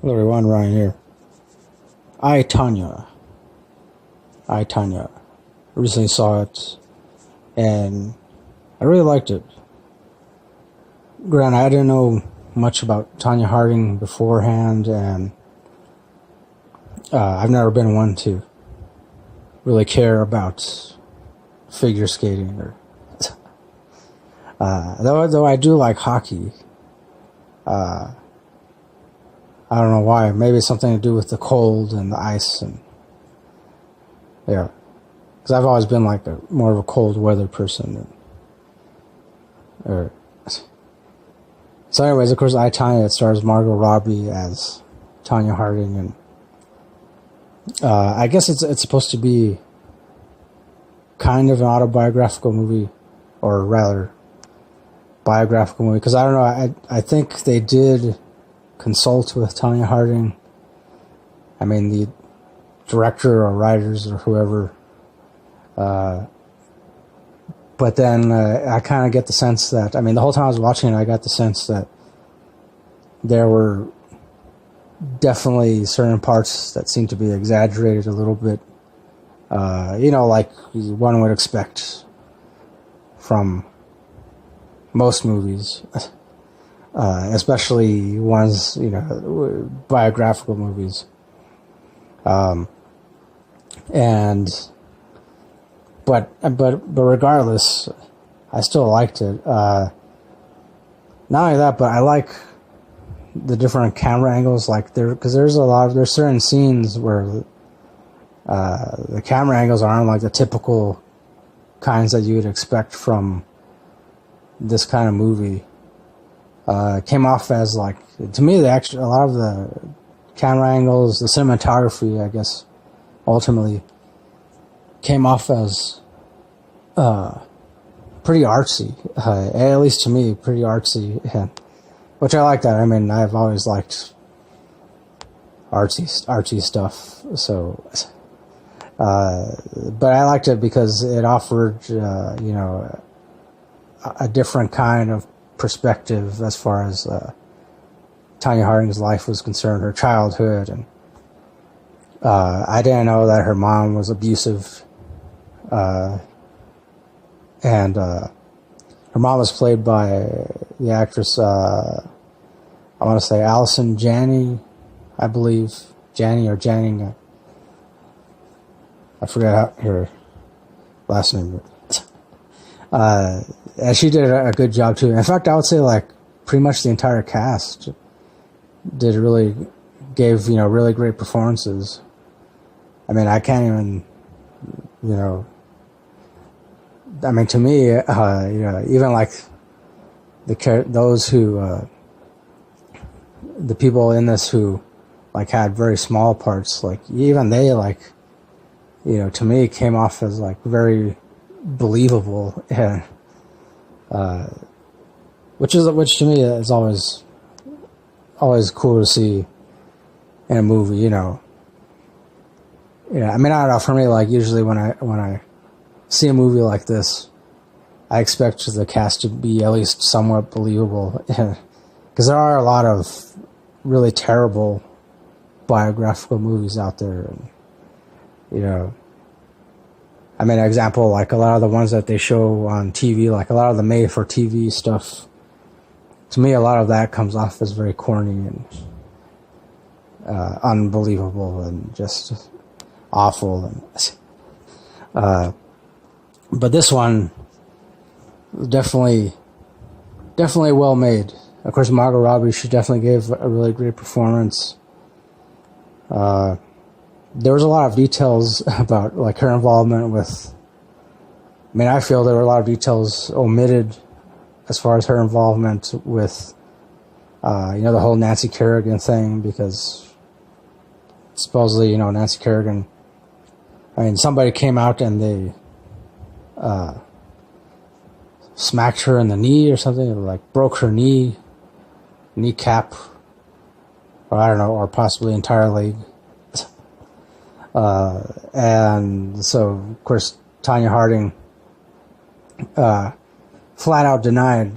Hello everyone, Ryan here. Tonya. I recently saw it, and I really liked it. Granted, I didn't know much about Tonya Harding beforehand, and I've never been one to really care about figure skating, or though I do like hockey. I don't know why. Maybe it's something to do with the cold and the ice, and yeah, because I've always been like more of a cold weather person. So, anyways, of course, Tonya, it stars Margot Robbie as Tonya Harding, and I guess it's supposed to be kind of an autobiographical movie, or rather, biographical movie. Because I don't know, I think they did consult with Tonya Harding. I mean, the director or writers or whoever. But then I kind of get the sense that, I mean, the whole time I was watching it, I got the sense that there were definitely certain parts that seemed to be exaggerated a little bit. Like one would expect from most movies. Especially ones, biographical movies. But regardless, I still liked it. Not only that, but I like the different camera angles, because there's certain scenes where the camera angles aren't like the typical kinds that you would expect from this kind of movie. Came off as to me, a lot of the camera angles, the cinematography, I guess, ultimately came off as pretty artsy, at least to me, pretty artsy, which I like that. I mean, I've always liked artsy stuff, so, but I liked it because it offered, a different kind of perspective as far as Tonya Harding's life was concerned, her childhood, and I didn't know that her mom was abusive, and her mom was played by the actress, I want to say Allison Janney, I believe, Janney or Janning, I forget her last name, and she did a good job too. In fact, I would say pretty much the entire cast gave really great performances. I mean, I can't even, I mean, to me, even those who, the people in this who had very small parts, even they to me came off as very believable, and which to me is always cool to see in a movie. I mean, I don't know, for me, usually when I see a movie like this, I expect the cast to be at least somewhat believable, because there are a lot of really terrible biographical movies out there, and I mean, an example, a lot of the ones that they show on TV, a lot of the made-for-TV stuff, to me, a lot of that comes off as very corny and unbelievable and just awful. And but this one, definitely well made. Of course, Margot Robbie, she definitely gave a really great performance. There was a lot of details about her involvement with, I mean, I feel there were a lot of details omitted as far as her involvement with the whole Nancy Kerrigan thing, because supposedly, Nancy Kerrigan, I mean, somebody came out and they smacked her in the knee or something, or broke her kneecap, or I don't know, or possibly entire leg. And so, of course, Tonya Harding flat out denied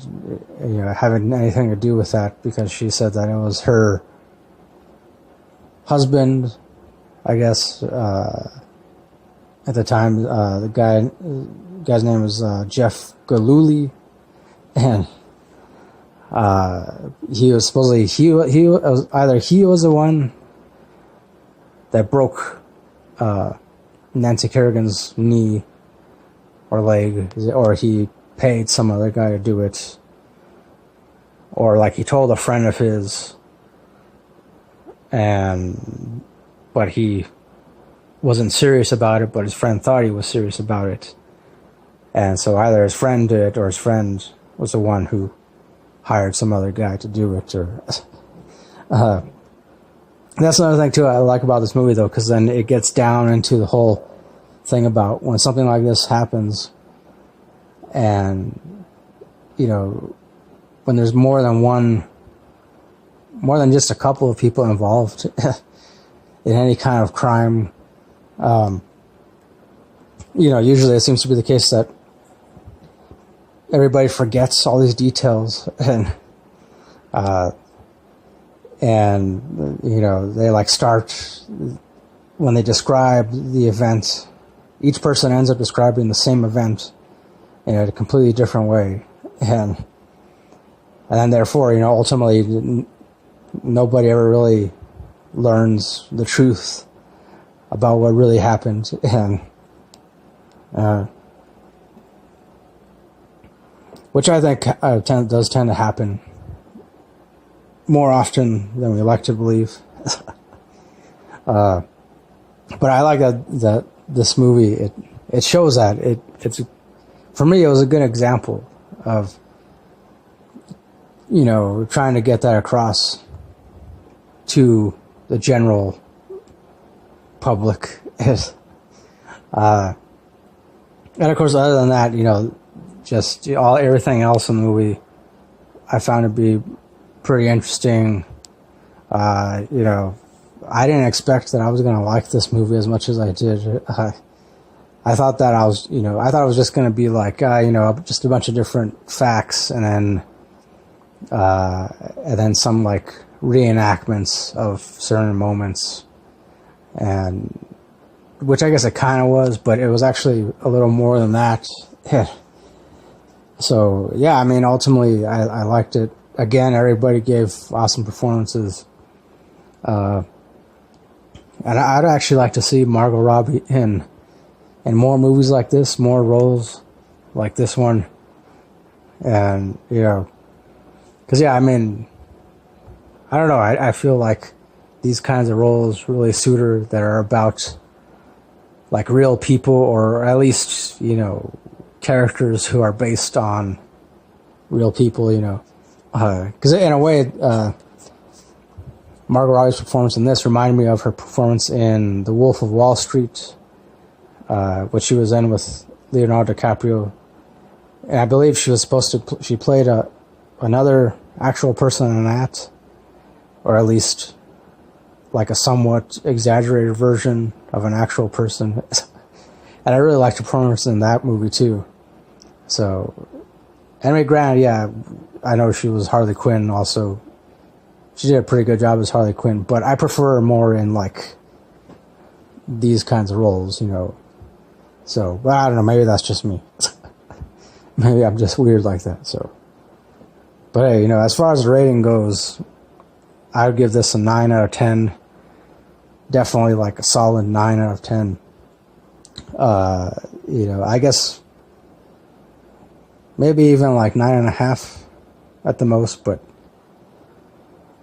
having anything to do with that, because she said that it was her husband, I guess, at the time, the guy's name was Jeff Galooly, and he was supposedly he was either he was the one that broke Nancy Kerrigan's knee or leg, or he paid some other guy to do it, or like he told a friend of his, but he wasn't serious about it, but his friend thought he was serious about it. And so either his friend did it, or his friend was the one who hired some other guy to do it. Or that's another thing, too, I like about this movie, though, because then it gets down into the whole thing about when something like this happens, and, you know, when there's more than just a couple of people involved in any kind of crime. You know, usually it seems to be the case that everybody forgets all these details, and you know, they like start when they describe the event. Each person ends up describing the same event in a completely different way, and then therefore, you know, ultimately nobody ever really learns the truth about what really happened, and which I think does tend to happen more often than we like to believe. But I like that this movie, it shows that it's for me, it was a good example of, you know, trying to get that across to the general public. And of course, other than that, you know, just everything else in the movie I found to be pretty interesting. You know, I didn't expect that I was going to like this movie as much as I did. I thought that I thought it was just going to be like, you know, just a bunch of different facts, and then some like reenactments of certain moments, and which I guess it kind of was, but it was actually a little more than that. So yeah, I mean, ultimately I liked it. Again, everybody gave awesome performances, and I'd actually like to see Margot Robbie in more movies like this, more roles like this one. And, you know, because, yeah, I mean, I don't know, I feel like these kinds of roles really suit her, that are about, like, real people, or at least, you know, characters who are based on real people, you know. Because in a way, Margot Robbie's performance in this reminded me of her performance in The Wolf of Wall Street, which she was in with Leonardo DiCaprio. And I believe she was supposed to, she played another actual person in that, or at least like a somewhat exaggerated version of an actual person. And I really liked her performance in that movie too. So, anyway, granted, yeah, I know she was Harley Quinn also. She did a pretty good job as Harley Quinn, but I prefer her more in like these kinds of roles, you know. So, but I don't know, maybe that's just me. Maybe I'm just weird like that, so. But hey, you know, as far as the rating goes, I would give this a 9 out of 10. Definitely like a solid 9 out of 10. You know, I guess maybe even like 9.5 at the most, but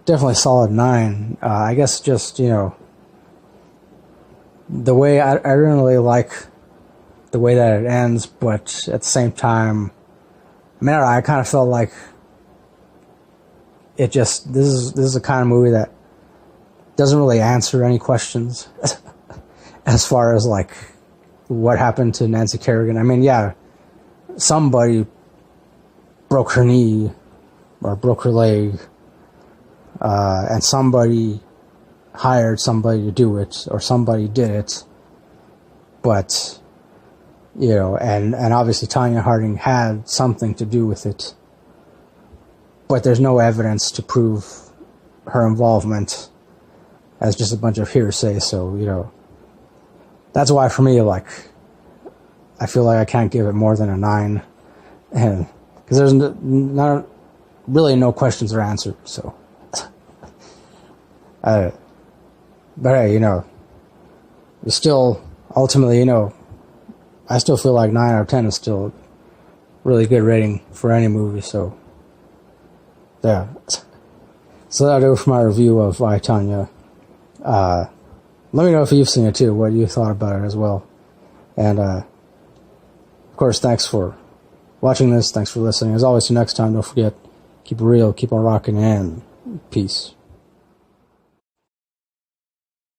definitely solid 9. I guess just, you know, the way I don't really like the way that it ends, but at the same time, I mean, I kind of felt like it just, this is the kind of movie that doesn't really answer any questions as far as like what happened to Nancy Kerrigan. I mean, yeah, somebody broke her knee or broke her leg, and somebody hired somebody to do it, or somebody did it, but, you know, and obviously Tonya Harding had something to do with it, but there's no evidence to prove her involvement. as just a bunch of hearsay. So, that's why for me, like, I feel like I can't give it more than a 9, and because there's not really no questions are answered. So, but hey, it's still ultimately, I still feel like 9 out of 10 is still a really good rating for any movie. So, yeah. So that'll do it for my review of I, Tonya. Let me know if you've seen it too, what you thought about it as well. And, of course, thanks for watching this. Thanks for listening. As always, till next time, don't forget, keep it real, keep on rocking, and peace.